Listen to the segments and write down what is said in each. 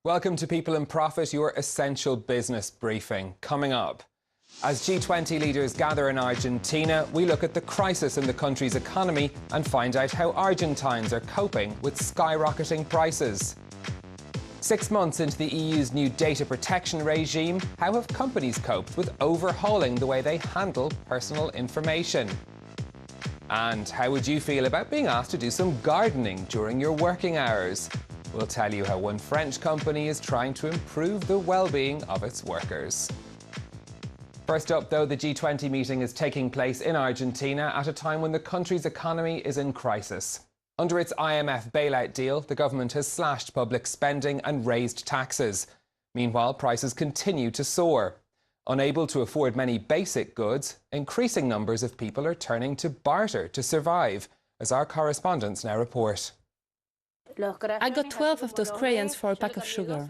Welcome to People and Profit, your essential business briefing. Coming up, as G20 leaders gather in Argentina, we look at the crisis in the country's economy and find out how Argentines are coping with skyrocketing prices. 6 months into the EU's new data protection regime, how have companies coped with overhauling the way they handle personal information? And how would you feel about being asked to do some gardening during your working hours? We'll tell you how one French company is trying to improve the well-being of its workers. First up, though, the G20 meeting is taking place in Argentina at a time when the country's economy is in crisis. Under its IMF bailout deal, the government has slashed public spending and raised taxes. Meanwhile, prices continue to soar. Unable to afford many basic goods, increasing numbers of people are turning to barter to survive, as our correspondents now report. I got 12 of those crayons for a pack of sugar.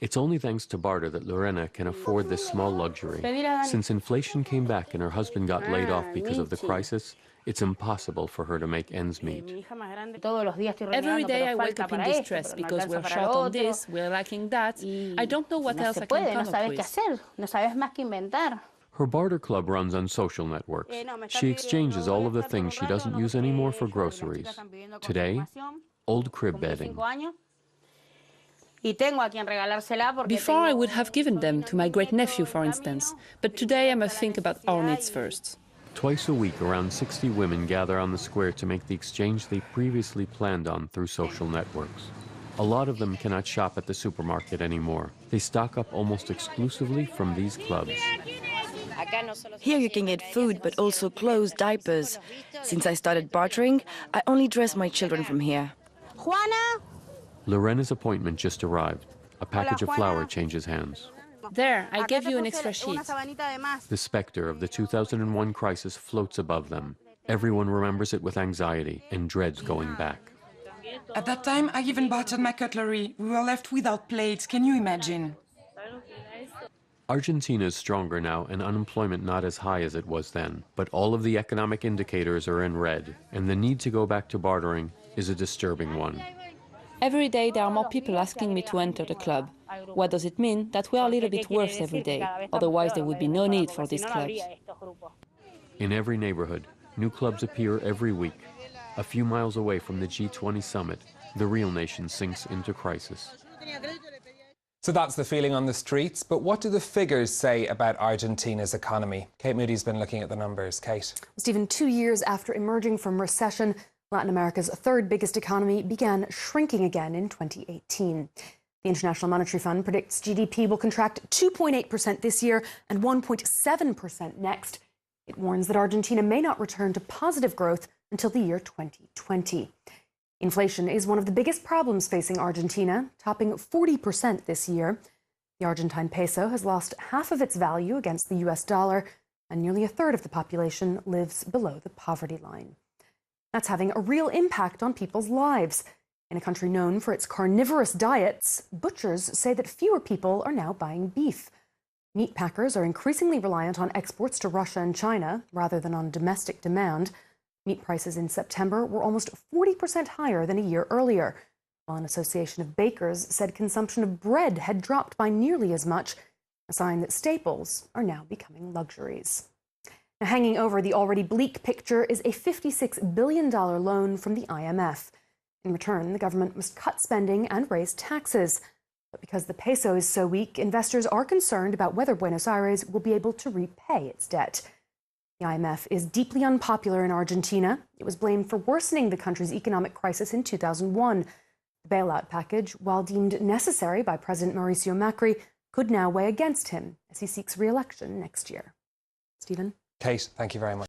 It's only thanks to barter that Lorena can afford this small luxury. Since inflation came back and her husband got laid off because of the crisis, it's impossible for her to make ends meet. Every day I wake up in distress because we're short on this, we're lacking that. I don't know what else I can come up with. Her barter club runs on social networks. She exchanges all of the things she doesn't use anymore for groceries. Today, old crib bedding. Before I would have given them to my great-nephew, for instance, but today I must think about our needs first. Twice a week, around 60 women gather on the square to make the exchange they previously planned on through social networks. A lot of them cannot shop at the supermarket anymore. They stock up almost exclusively from these clubs. Here you can get food, but also clothes, diapers. Since I started bartering, I only dress my children from here. Lorena's appointment just arrived. A package of flour changes hands. There, I gave you an extra sheet. The specter of the 2001 crisis floats above them. Everyone remembers it with anxiety and dreads going back. At that time, I even bartered my cutlery. We were left without plates. Can you imagine? Argentina is stronger now and unemployment not as high as it was then. But all of the economic indicators are in red, and the need to go back to bartering is a disturbing one. Every day there are more people asking me to enter the club. What does it mean? That we are a little bit worse every day. Otherwise there would be no need for these clubs. In every neighborhood, new clubs appear every week. A few miles away from the G20 summit, the real nation sinks into crisis. So that's the feeling on the streets, but what do the figures say about Argentina's economy? Kate Moody's been looking at the numbers. Kate. Stephen, 2 years after emerging from recession, Latin America's third biggest economy began shrinking again in 2018. The International Monetary Fund predicts GDP will contract 2.8% this year and 1.7% next. It warns that Argentina may not return to positive growth until the year 2020. Inflation is one of the biggest problems facing Argentina, topping 40% this year. The Argentine peso has lost half of its value against the US dollar, and nearly a third of the population lives below the poverty line. That's having a real impact on people's lives. In a country known for its carnivorous diets, butchers say that fewer people are now buying beef. Meat packers are increasingly reliant on exports to Russia and China rather than on domestic demand. Meat prices in September were almost 40% higher than a year earlier, while an association of bakers said consumption of bread had dropped by nearly as much, a sign that staples are now becoming luxuries. Now, hanging over the already bleak picture is a $56 billion loan from the IMF. In return, the government must cut spending and raise taxes. But because the peso is so weak, investors are concerned about whether Buenos Aires will be able to repay its debt. The IMF is deeply unpopular in Argentina. It was blamed for worsening the country's economic crisis in 2001. The bailout package, while deemed necessary by President Mauricio Macri, could now weigh against him as he seeks re-election next year. Stephen? Kate, thank you very much.